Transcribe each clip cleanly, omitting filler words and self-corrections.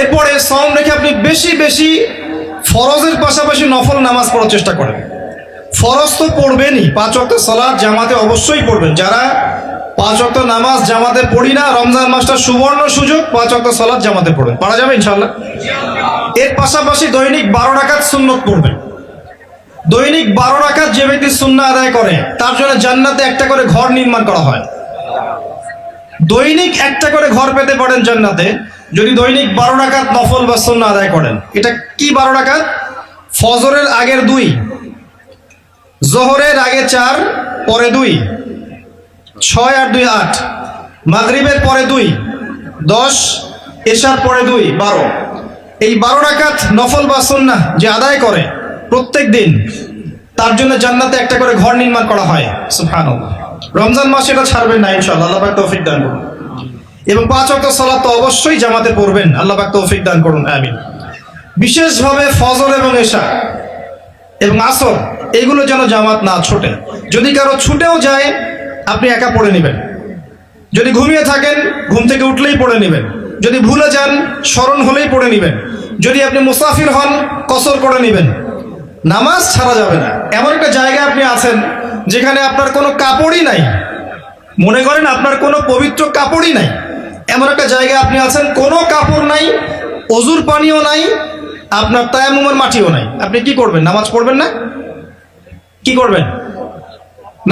এরপরে সওম রেখে আপনি বেশি বেশি ফরজের পাশাপাশি নফল নামাজ পড়ার চেষ্টা করেন। ফরজ তো পড়বেনই, 5 ওয়াক্ত সালাত জামাতে অবশ্যই পড়বেন। যারা 5 ওয়াক্ত নামাজ জামাতে পড়ি না, রমজান মাসটা সুবর্ণ সুযোগ, 5 ওয়াক্ত সালাত জামাতে পড়বেন, পারা যাবে ইনশাআল্লাহ। এর পাশাপাশি দৈনিক 12 রাকাত সুন্নত পড়বেন। দৈনিক 12 রাকাত যে ব্যক্তি সুন্নাহ আদায় করে তার জন্য জান্নাতে একটা করে ঘর নির্মাণ করা হয়। দৈনিক একটা করে ঘর পেতে পারেন জান্নাতে যদি দৈনিক 12 রাকাত নফল বা সুন্নাহ আদায় করেন। এটা কি 12 রাকাত? ফজরের আগের 2, জোহরের আগে 4, পরে 2, 6 আর 2 8, মাগরিবের পরে 2 10, এশার পরে 2 12। এই 12 রাকাত নফল বা সুন্নাহ যে আদায় করে প্রত্যেক দিন তার জন্য জান্নাতে একটা করে ঘর নির্মাণ করা হয়। সুবহানাল্লাহ। রমজান মাসে এটা ছাড়বেন না ইনশাআল্লাহ, আল্লাহ পাক তৌফিক দান করুন। এবং 5 ওয়াক্ত সালাত তো অবশ্যই জামাতে পড়বেন, আল্লাহ পাক তৌফিক দান করুন, আমিন। বিশেষভাবে ফজর এবং এশা এবং আসর এগুলো যেন জামাত না ছোটে। যদি কারো ছুটেও যায় আপনি একা পড়ে নেবেন। যদি ঘুমিয়ে থাকেন ঘুম থেকে উঠলেই পড়ে নেবেন। যদি ভুলে যান স্মরণ হলেই পড়ে নেবেন। যদি আপনি মুসাফির হন কসর করে নেবেন। নামাজ ছাড়া যাবে না। এমন একটা জায়গায় আপনি আছেন যেখানে আপনার কোনো কাপড়ই নাই, মনে করেন আপনার কোনো পবিত্র কাপড়ই নাই, এমন একটা জায়গায় আপনি আছেন, কোনো কাপড় নাই, অজুর পানিও নাই, আপনার তায়াম্মুমের মাটিও নাই। আপনি কি করবেন? নামাজ পড়বেন না? কি করবেন?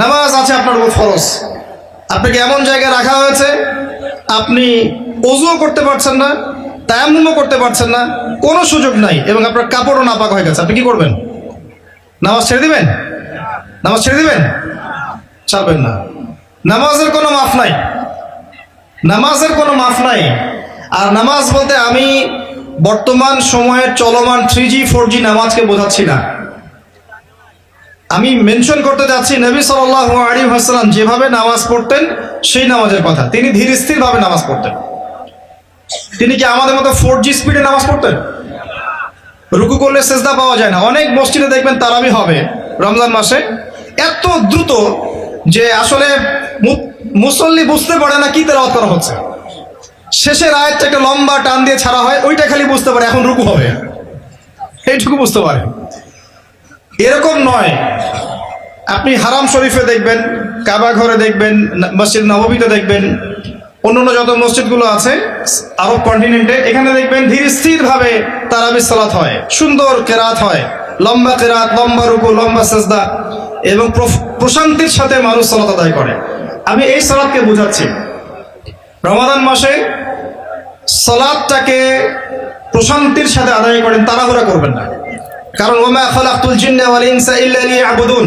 নামাজ আছে আপনার উপর ফরজ। আপনাকে এমন জায়গায় রাখা হয়েছে আপনি অজুও করতে পারছেন না, তায়াম্মুমও করতে পারছেন না, কোনো সুযোগ নাই, এবং আপনার কাপড়ও নাপাক হয়ে গেছে। আপনি কি করবেন? নামাজ ছেড়ে দিবেন? নামাজ ছেড়ে দিবেন? ছাড়বেন না। নামাজের কোনো মাফ নাই, নামাজের কোনো মাফ নাই। আর নামাজ বলতে আমি বর্তমান সময়ের চলমান 3G 4G নামাজকে বোঝাচ্ছি না। আমি মেনশন করতে যাচ্ছি নবী সাল্লাল্লাহু আলাইহি ওয়াসাল্লাম যেভাবে নামাজ পড়তেন সেই নামাজের কথা। তিনি ধীর স্থির ভাবে নামাজ পড়তেন। তিনি কি আমাদের মতো 4G স্পিডে নামাজ পড়তেন? রুকু করলে সেজদা পাওয়া যায় না। অনেক মসজিদে দেখবেন তারাবি হবে রমজান মাসে, এত দ্রুত যে আসলে মুসল্লি বুঝতে পারে না কি তেলাওয়াত করা হচ্ছে। শেষের আয়াতটা একটা লম্বা টান দিয়ে ছাড়া হয়, ওইটা খালি বুঝতে পারে এখন রুকু হবে, এইটুকু বুঝতে পারে। এরকম নয়। আপনি হারাম শরীফে দেখবেন, কাবা ঘরে দেখবেন, মসজিদ নববীতে দেখবেন, অন্যান্য যত মসজিদগুলো আছে আরব কন্টিনেন্টে, এখানে দেখবেন ধীর স্থির ভাবে তারাবির সালাত হয়, সুন্দর কেরাত হয়, লম্বা কেরাত, লম্বা রুকু, লম্বা সেজদা, এবং প্রশান্তির সাথে মানুষ সালাত আদায় করে। আমি এই সালাতকে বোঝাচ্ছি। রমাদান মাসে সালাতটাকে প্রশান্তির সাথে আদায় করেন, তাড়াহুড়া করবেন না। কারণ ওমা খালাকতুল জিন্না ওয়াল ইনসা ইল্লা লিয়াবুদুন,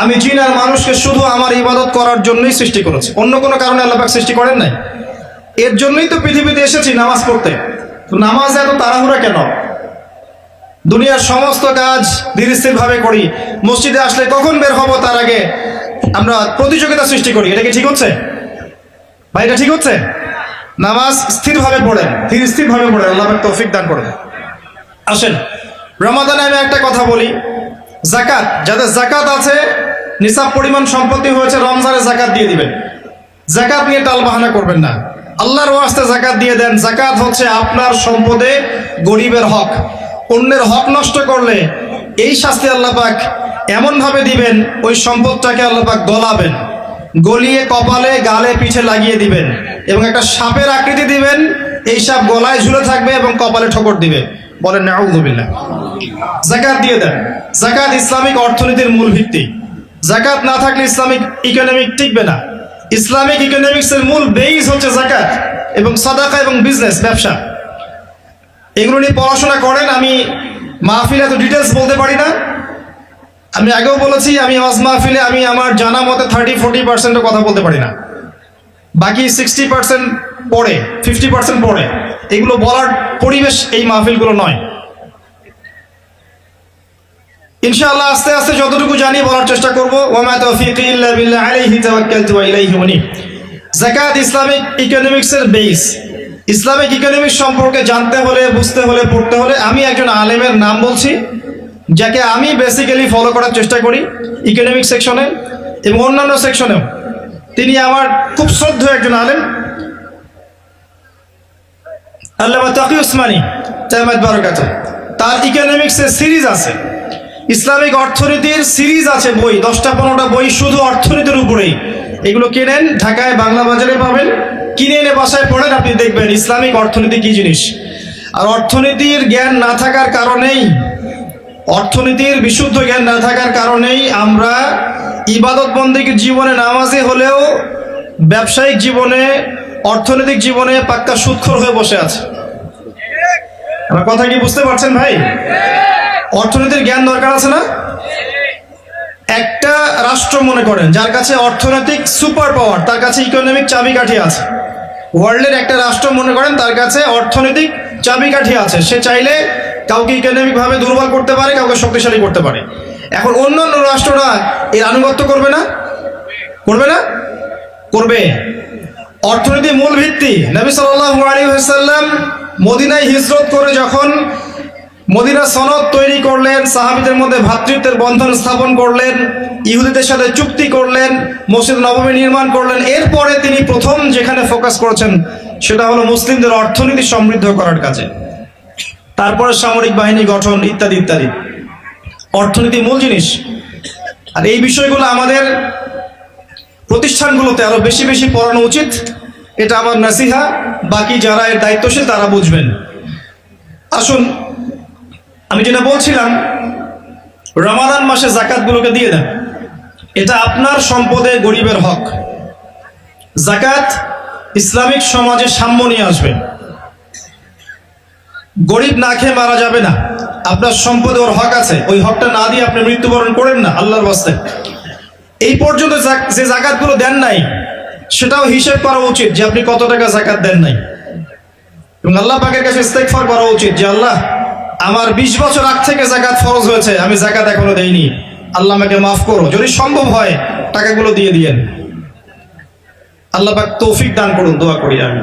আমি জিন আর মানুষকে শুধু আমার ইবাদত করার জন্যই সৃষ্টি করেছি, অন্য কোনো কারণে আল্লাহ পাক সৃষ্টি করেন নাই। এর জন্যই তো পৃথিবীতে এসেছি নামাজ পড়তে। তো নামাজে এত তাড়াহুড়া কেন? দুনিয়ার সমস্ত কাজ ধীর স্থির ভাবে করি, মসজিদে আসলে কখন বের হব তার আগে আমরা প্রতিযোগিতা সৃষ্টি করি। এটা কি ঠিক হচ্ছে ভাই? এটা ঠিক হচ্ছে? নামাজ স্থিরভাবে পড়েন, ধীর স্থির ভাবে পড়েন, আল্লাহ পাক তৌফিক দান করেন। আসেন রমাদানে আমি একটা কথা বলি, যাকাত, যাদের যাকাত আছে, নিসাব পরিমাণ সম্পত্তি হয়েছে, রমজানে যাকাত দিয়ে দিবেন। যাকাত নিয়ে টালবাহানা করবেন না, আল্লাহর ওয়াস্তে যাকাত দিয়ে দেন। যাকাত হচ্ছে আপনার সম্পদে গরিবের হক। অন্যের হক নষ্ট করলে এই শাস্তি আল্লাহ পাক এমন ভাবে দিবেন, ওই সম্পদটাকে আল্লাহ পাক গলাবেন, গলিয়ে কপালে, গালে, পিঠে লাগিয়ে দিবেন, এবং একটা সাপের আকৃতি দিবেন, এই সাপ গলায় ঝুলে থাকবে এবং কপালে ঠোকর দিবে। বলেন নাউযুবিল্লাহ। যাকাত দিয়ে দেন। যাকাত ইসলামিক অর্থনীতির মূল ভিত্তি। যাকাত না থাকলে ইসলামিক ইকোনমিক টিকবে না। ইসলামিক ইকোনমিক্সের মূল বেইস হচ্ছে যাকাত এবং সাদাকা এবং বিজনেস, ব্যবসা। এগুলো নিয়ে পড়াশোনা করেন। আমি মাহফিলে এত ডিটেলস বলতে পারি না। আমি আগেও বলেছি, আমি ওয়াজ মাহফিলে আমি আমার জানা মতে 30-40% কথা বলতে পারি না, বাকি 60% পড়ে, 50% পড়ে। এগুলো বলার পরিবেশ এই মাহফিলগুলো নয়। ইনশাআল্লাহ আস্তে আস্তে যতটুকু জানি বলার চেষ্টা করব। ওয়ামা তাওফীকি ইল্লা বিল্লাহ আলাইহি তাওয়াক্কালতু ওয়া ইলাইহি উনীব। যাকাত ইসলামিক ইকোনমিক্সের বেস। ইসলামিক ইকোনমিক্স সম্পর্কে জানতে হলে, বুঝতে হলে, পড়তে হলে আমি একজন আলেমের নাম বলছি, যাকে আমি বেসিক্যালি ফলো করার চেষ্টা করি ইকোনমিক সেকশনে এবং অন্যান্য সেকশনেও। তিনি আমার খুব শ্রদ্ধেয় একজন আলেম, আল্লামা তাকি উসমানী দামাত বারাকাতুহু, তার ইকোনমিক্সের সিরিজ আছে, ইসলামিক অর্থনীতির সিরিজ আছে বই, 10টা-15টা বই শুধু অর্থনীতির উপরেই। এগুলো কেনেন, ঢাকায় বাংলা বাজারে পাবেন, কিনে এনে বাসায় পড়েন, আপনি দেখবেন ইসলামিক অর্থনীতি কি জিনিস। আর অর্থনীতির জ্ঞান না থাকার কারণেই, অর্থনীতির বিশুদ্ধ জ্ঞান না থাকার কারণেই আমরা ইবাদত বন্দেগীর জীবনে, নামাজে হলেও ব্যবসায়িক জীবনে, অর্থনৈতিক জীবনে পাক্কা সুদখোর হয়ে বসে আছে। আমার কথা কি বুঝতে পারছেন ভাই? অর্থনীতির জ্ঞান দরকার আছে না? একটা রাষ্ট্র মনে করেন যার কাছে অর্থনৈতিক সুপার পাওয়ার, তার কাছে ইকোনমিক চাবিকাঠি আছে। ওয়ার্ল্ডের একটা রাষ্ট্র মনে করেন তার কাছে অর্থনৈতিক চাবিকাঠি আছে, সে চাইলে কাউকে ইকোনমিক ভাবে দুর্বল করতে পারে, কাউকে শক্তিশালী করতে পারে। এখন অন্যান্য রাষ্ট্ররা এর আনুগত্য করবে না? করবে না? করবে। অর্থনীতি মূল ভিত্তি। নবী সাল্লাল্লাহু আলাইহি ওয়াসাল্লাম মদিনায় হিজরত করে যখন মদিনা সনদ তৈরি করলেন, সাহাবীদের মধ্যে ভ্রাতৃত্বের বন্ধন স্থাপন করলেন, ইহুদিদের সাথে চুক্তি করলেন, মসজিদ নববী নির্মাণ করলেন, এরপরে তিনি প্রথম যেখানে ফোকাস করেছেন সেটা হলো মুসলিমদের অর্থনীতি সমৃদ্ধ করার কাজে। তারপরে সামরিক বাহিনী গঠন ইত্যাদি ইত্যাদি। অর্থনীতি মূল জিনিস। আর এই বিষয়গুলো আমাদের প্রতিষ্ঠানগুলোতে আরো বেশি বেশি পড়ানো উচিত। এটা আমার নাসিহা, বাকি যারা এর দায়িত্বশীল তারা বুঝবেন। আসুন, আমি যেটা বলছিলাম, রমাদান মাসে যাকাতগুলোকে দিয়ে দেন, এটা আপনার সম্পদে গরিবের হক। যাকাত ইসলামিক সমাজে সাম্য নিয়ে আসবে। গরিব না খেয়ে মারা যাবে না, আপনার সম্পদে ওর হক আছে, ওই হকটা না দিয়ে আপনি মৃত্যুবরণ করেন না, আল্লাহর ওয়াস্তে। এই পর্যন্ত যে যাকাতগুলো দেন নাই সেটাও হিসেব করা উচিত যে আপনি কত টাকা যাকাত দেন নাই, এবং আল্লাহ পাকের কাছে ইস্তেগফার করা উচিত যে আল্লাহ, আমার 20 বছর আগ থেকে যাকাত ফরজ হয়েছে, আমি যাকাত এখনো দেইনি, আল্লাহ আমাকে মাফ করো। যদি সম্ভব হয় টাকাগুলো দিয়ে দিয়েন। আল্লাহ পাক তৌফিক দান করুন, দোয়া করি আমি।